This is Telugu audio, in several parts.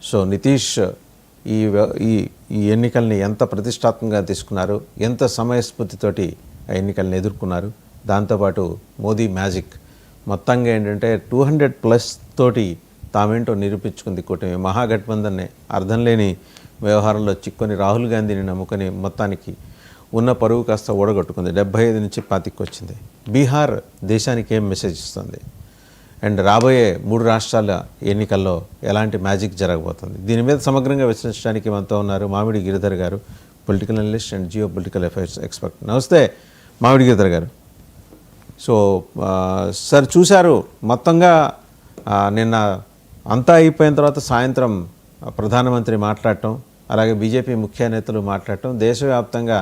సో నితీష్ ఈ ఈ ఈ ఎన్నికల్ని ఎంత ప్రతిష్టాత్మకంగా తీసుకున్నారు, ఎంత సమయస్ఫూర్తితోటి ఆ ఎన్నికల్ని ఎదుర్కొన్నారు, దాంతోపాటు మోదీ మ్యాజిక్ మొత్తంగా ఏంటంటే 200+ తోటి తామేంటో నిరూపించుకుంది కూటమి. మహాగఠబంధన్ని అర్థం లేని వ్యవహారంలో చిక్కుని రాహుల్ గాంధీని నమ్ముకొని మొత్తానికి ఉన్న పరువు కాస్త ఓడగొట్టుకుంది. 75 నుంచి 25 వచ్చింది. బీహార్ దేశానికి ఏం మెసేజ్ ఇస్తుంది అండ్ రాబోయే 3 రాష్ట్రాల ఎన్నికల్లో ఎలాంటి మ్యాజిక్ జరగబోతుంది, దీని మీద సమగ్రంగా విశ్లేషించడానికి మనతో ఉన్నారు మామిడి గిరిధర్ గారు, political analyst and geo political affairs expert. నమస్తే మామిడి గిరిధర్ గారు. సో సార్ చూశారు మొత్తంగా నిన్న అంతా అయిపోయిన తర్వాత సాయంత్రం ప్రధానమంత్రి మాట్లాడటం, అలాగే బీజేపీ ముఖ్య నేతలు మాట్లాడటం, దేశవ్యాప్తంగా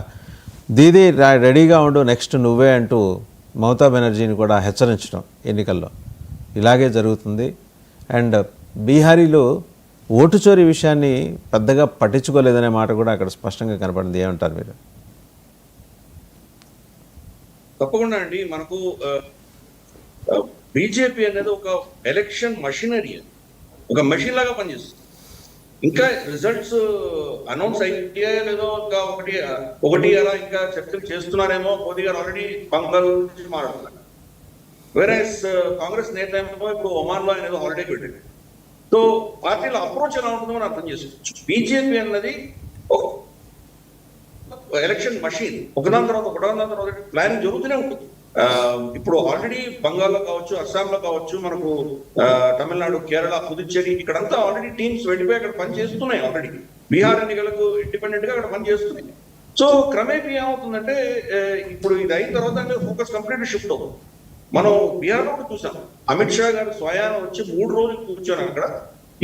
దీదీ రెడీగా ఉండు నెక్స్ట్ నువ్వే అంటూ మమతా బెనర్జీని కూడా హెచ్చరించడం ఎన్నికల్లో ఇలాగే జరుగుతుంది. అండ్ బీహారీలు ఓటు చోరీ విషయాన్ని పెద్దగా పట్టించుకోలేదనే మాట కూడా అక్కడ స్పష్టంగా కనపడింది. ఏమంటారు మీరు? తప్పకుండా అండి. మనకు బీజేపీ అనేది ఒక ఎలక్షన్ మషినరీ, ఒక మెషిన్ లాగా పనిచేస్తుంది. ఇంకా రిజల్ట్స్ అనౌన్స్ అయ్యాయో లేదో ఇంకా ఒకటి అలా ఇంకా చర్చలు చేస్తున్నారేమో. మోదీ గారు ఆల్రెడీ బంగాల్ గురించి మాట్లాడుతున్నారు. వేరే కాంగ్రెస్ నేత ఏమో ఇప్పుడు ఒమాన్లో అనేది హాలిడే పెట్టింది. సో పార్టీల అప్రోచ్ ఎలా ఉంటుందో మనం అర్థం చేసుకోవచ్చు. బీజేపీ అన్నది ఎలక్షన్ మషిన్, ఒకదాని తర్వాత ప్లానింగ్ జరుగుతూనే ఉంటుంది. ఇప్పుడు ఆల్రెడీ బంగాల్లో కావచ్చు, అస్సాంలో కావచ్చు, మనకు తమిళనాడు, కేరళ, పుదుచ్చేరి ఇక్కడంతా ఆల్రెడీ టీమ్స్ వెళ్ళిపోయి అక్కడ పని చేస్తున్నాయి. ఆల్రెడీ బీహార్ ఎన్నికలకు ఇండిపెండెంట్ గా అక్కడ పని చేస్తున్నాయి. సో క్రమేపీ ఏమవుతుందంటే ఇప్పుడు ఇది అయిన తర్వాత ఫోకస్ కంప్లీట్ షిఫ్ట్ అవుతుంది. మనం బీహార్లో కూడా చూసాం, అమిత్ షా గారు స్వయాన వచ్చి 3 రోజులు కూర్చొని అక్కడ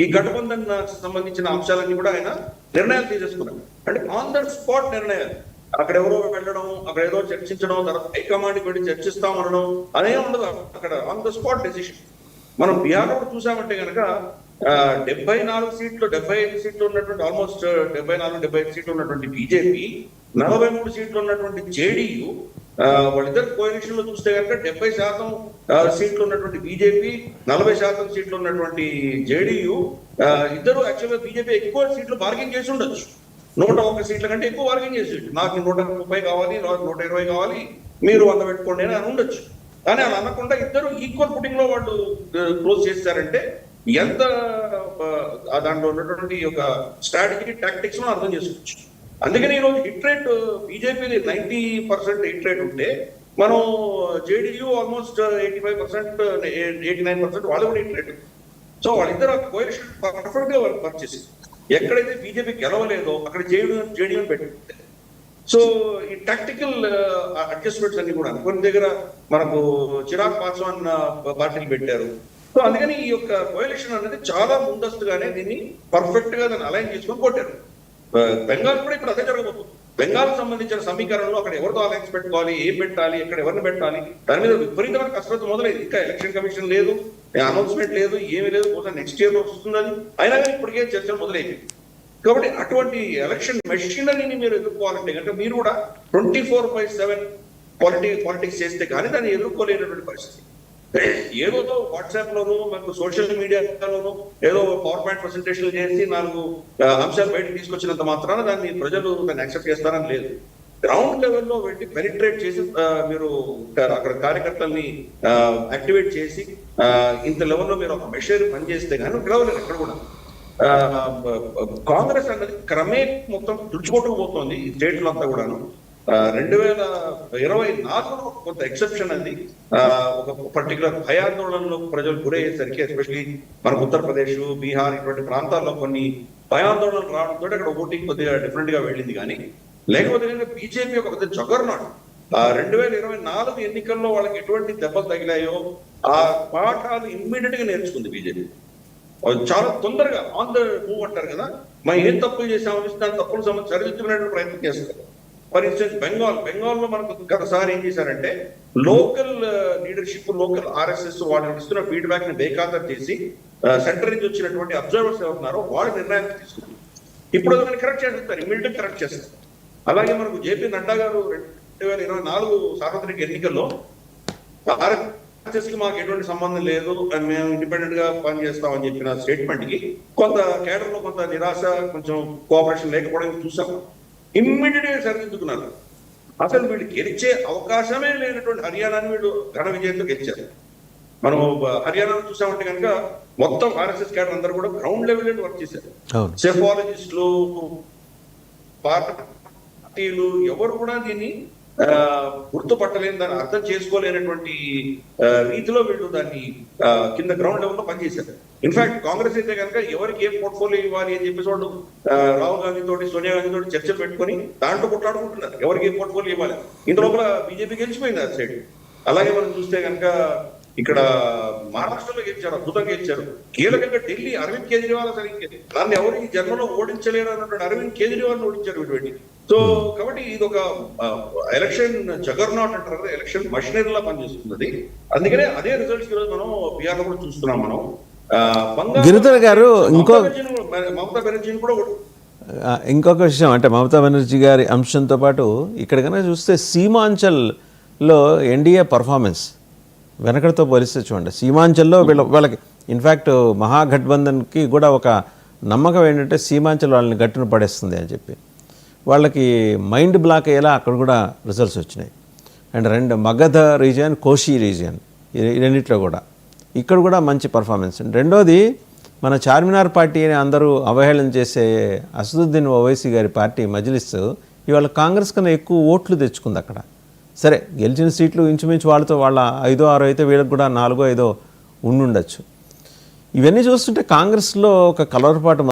ఈ గఠబంధన్ సంబంధించిన అంశాలన్నీ కూడా ఆయన నిర్ణయాలు తీసేసుకున్నారు. అంటే ఆన్ ద స్పాట్ నిర్ణయాలు. అక్కడ ఎవరో వెళ్ళడం, అక్కడ ఏదో చర్చించడం, తర్వాత హైకమాండ్కి వెళ్ళి చర్చిస్తామనడం అనే ఉండదు. అక్కడ ఆన్ ద స్పాట్ డెసిషన్. మనం బీహార్లో కూడా చూసామంటే కనుక 74 సీట్లు 75 సీట్లు ఉన్నటువంటి, ఆల్మోస్ట్ 74-75 సీట్లు ఉన్నటువంటి బీజేపీ, 43 సీట్లు ఉన్నటువంటి జేడీయూ, వాళ్ళిద్దరు కోalition లో చూస్తే కనుక 70% సీట్లు ఉన్నటువంటి బీజేపీ, 40% సీట్లు ఉన్నటువంటి జేడీయూ, ఇద్దరు యాక్చువల్గా బీజేపీ ఎక్కువ సీట్లు బార్గెన్ చేసి ఉండొచ్చు. 101 సీట్ల కంటే ఎక్కువ బార్గెన్ చేసి, నాకు 130 కావాలి, నాకు 120 కావాలి, మీరు 100 పెట్టుకోండి అని ఉండొచ్చు. కానీ అలా అనకుండా ఇద్దరు ఈక్వల్ ఫుటింగ్ లో వాళ్ళు క్లోజ్ చేస్తారంటే ఎంత దాంట్లో ఉన్నటువంటి ఒక స్ట్రాటజీ, టాక్టిక్స్ మనం అర్థం చేసుకోవచ్చు. అందుకని ఈరోజు hit rate BJP 90% hit rate ఉంటే, మనం జేడీయూ ఆల్మోస్ట్ 85%, 89% వాళ్ళు కూడా హిట్ రేట్. సో వాళ్ళిద్దరు కోalition పర్ఫెక్ట్ గా వర్క్ చేసింది. ఎక్కడైతే బీజేపీ గెలవలేదో అక్కడ జేడీయూ పెట్టింది. సో ఈ టాక్టికల్ అడ్జస్ట్మెంట్స్ అన్ని కూడా కొన్ని దగ్గర మనకు చిరాగ్ పాస్వాన్ పార్టీలు పెట్టారు. సో అందుకని ఈ యొక్క కోalition అనేది చాలా ముందస్తుగానే దీన్ని పర్ఫెక్ట్ గా దాన్ని అలైన్ చేసుకొని కొట్టారు. బెంగాల్ కూడా ఇప్పుడు అదే జరగబోతుంది. బెంగాల్ సంబంధించిన సమీకరణలో అక్కడ ఎవరితో అలయన్స్ పెట్టుకోవాలి, ఏం పెట్టాలి, ఎక్కడ ఎవరిని పెట్టాలి, దాని మీద విపరీతమైన కసరత్తు మొదలైంది. ఇంకా ఎలక్షన్ కమిషన్ లేదు, అనౌన్స్మెంట్ లేదు, ఏమీ లేదు. బహుశా నెక్స్ట్ ఇయర్ లో వస్తుంది అది. అయినా కానీ ఇప్పటికే చర్చలు మొదలైంది. కాబట్టి అటువంటి ఎలక్షన్ మెషినరీని మీరు ఎదుర్కోవాలంటే కనుక మీరు కూడా 24/7 పాలిటిక్స్ చేస్తే కానీ దాన్ని ఎదుర్కోలేనటువంటి పరిస్థితి. ఏదో వాట్సాప్ లోను, మనకు సోషల్ మీడియాలోను ఏదో పవర్ పాయింట్ ప్రెసెంటేషన్లు చేసి 4 అంశాలు బయటకు తీసుకొచ్చినంత మాత్రాన ప్రజలు దాన్ని యాక్సెప్ట్ చేస్తారని లేదు. గ్రౌండ్ లెవెల్లో వెళ్ళి పెనిట్రేట్ చేసి మీరు అక్కడ కార్యకర్తల్ని యాక్టివేట్ చేసి ఇంత లెవెల్లో మీరు ఒక మెషర్ పనిచేస్తే కానీ గెలవలేదు ఎక్కడ కూడా. కాంగ్రెస్ అనేది క్రమే మొత్తం తుడుచుకోవటం ఈ స్టేట్లో అంతా కూడాను. 2024లో కొంత ఎక్సెప్షన్ అది, ఒక పర్టికులర్ భయాందోళనలో ప్రజలు గురయ్యేసరికి, ఎస్పెషలీ మనకు ఉత్తరప్రదేశ్, బీహార్ ఇటువంటి ప్రాంతాల్లో కొన్ని భయాందోళనలు రావడంతో అక్కడ ఓటింగ్ కొద్దిగా డిఫరెంట్ గా వెళ్ళింది. కానీ లేకపోతే కనుక బీజేపీ ఒక పెద్ద జగర్నాట్. 2024 ఎన్నికల్లో వాళ్ళకి ఎటువంటి దెబ్బలు తగిలాయో ఆ పాఠాలు ఇమ్మీడియట్ గా నేర్చుకుంది బీజేపీ. చాలా తొందరగా ఆన్ ద మూవ్ అంటారు కదా, మనం ఏం తప్పులు చేసామని దాని తప్పులు సరిదిద్దుకునేటువంటి ప్రయత్నం చేస్తారు. ఫర్ ఇన్స్టెన్స్ బెంగాల్లో మనకు గతసారి ఏం చేశారంటే లోకల్ లీడర్షిప్, లోకల్ ఆర్ఎస్ఎస్ వాళ్ళు ఇస్తున్న ఫీడ్బ్యాక్ ని బేఖాతరు చేసి సెంటర్ నుంచి వచ్చినటువంటి అబ్జర్వర్స్ ఎవరున్నారో వాళ్ళు నిర్ణయాలు తీసుకుంటారు. ఇప్పుడు దాన్ని కరెక్ట్ చేస్తారు, ఇమ్మీడియట్ కరెక్ట్ చేస్తారు. అలాగే మనకు జేపీ నడ్డా గారు 2024 సార్వత్రిక ఎన్నికల్లో ఆర్ఎస్ఎస్ కి మాకు ఎటువంటి సంబంధం లేదు అని మేము ఇండిపెండెంట్ గా పనిచేస్తామని చెప్పిన స్టేట్మెంట్ కి కొంత కేడర్ లో కొంత నిరాశ, కొంచెం కోఆపరేషన్ లేకపోవడం చూసాం. ఇమ్మీడియట్ గా సరిదిద్దుకున్నారు. అసలు వీళ్ళు గెలిచే అవకాశమే లేనటువంటి హర్యానాని వీళ్ళు ఘన విజయంతో గెలిచారు. మనం హర్యానాలో చూసామంటే కనుక మొత్తం ఆర్ఎస్ఎస్ క్యాడర్ అందరూ కూడా గ్రౌండ్ లెవెల్ వర్క్ చేశారు. సెఫాలజిస్టులు, పార్టీలు ఎవరు కూడా దీన్ని గుర్తుపట్టలేని, దాన్ని అర్థం చేసుకోలేనటువంటి రీతిలో వీళ్ళు దాన్ని కింద గ్రౌండ్ లెవెల్లో పనిచేశారు. ఇన్ఫాక్ట్ కాంగ్రెస్ అయితే కనుక ఎవరికి ఏ పోర్ట్ఫోలియో ఇవ్వాలి అని చెప్పేసి వాళ్ళు రాహుల్ గాంధీ తోటి, సోనియా గాంధీ తోటి చర్చలు పెట్టుకొని దాంట్లో కొట్లాడుకుంటున్నారు ఎవరికి ఏ పోర్ట్ఫోలియో ఇవ్వాలి. ఇంత లోపల బీజేపీ గెలిచిపోయింది ఆ సైడ్. అలాగే మనం చూస్తే కనుక ఇక్కడ మహారాష్ట్రలో గెలిచారు, అద్భుతంగా గెలిచారు. కీలకంగా ఢిల్లీ అరవింద్ కేజ్రీవాల్ సరిగ్గా దాన్ని ఎవరు ఈ జన్మలో ఓడించలేరు అన్నటువంటి అరవింద్ కేజ్రీవాల్ ఓడించారు వీటి. సో కాబట్టి ఇది ఒక ఎలక్షన్ జగర్నాట్ అంటారు కదా, ఎలక్షన్ మషినరీలా పనిచేస్తుంది. అందుకనే అదే రిజల్ట్స్ ఈరోజు మనం బీహార్ లో కూడా చూస్తున్నాం. మనం గిరిధర్ గారు మమతా బెనర్జీని కూడా ఇంకొక విషయం అంటే మమతా బెనర్జీ గారి అంశంతో పాటు ఇక్కడ కనుక చూస్తే సీమాంచల్లో ఎన్డీఏ పర్ఫార్మెన్స్ వెనకడితో పోలిస్తే చూడండి. సీమాంచల్లో వాళ్ళకి ఇన్ఫ్యాక్ట్ మహాగఠబంధన్కి కూడా ఒక నమ్మకం ఏంటంటే సీమాంచల్ వాళ్ళని గట్టును పడేస్తుంది అని చెప్పి వాళ్ళకి మైండ్ బ్లాక్ అయ్యేలా అక్కడ కూడా రిజల్ట్స్ వచ్చినాయి. And Magadha region, Kosi region, ఈ రెండిట్లో కూడా ఇక్కడ కూడా మంచి పర్ఫార్మెన్స్. రెండోది మన చార్మినార్ పార్టీ అని అందరూ అవహేళన చేసే అసదుద్దీన్ ఓవైసీ గారి పార్టీ మజ్లిస్ ఇవాళ కాంగ్రెస్ కన్నా ఎక్కువ ఓట్లు తెచ్చుకుంది అక్కడ. సరే గెలిచిన సీట్లు ఇంచుమించు వాళ్ళతో వాళ్ళ 5, 6 అయితే వీళ్ళకి కూడా 4, 5 ఉండుండొచ్చు. ఇవన్నీ చూస్తుంటే కాంగ్రెస్లో ఒక కలవరపాటు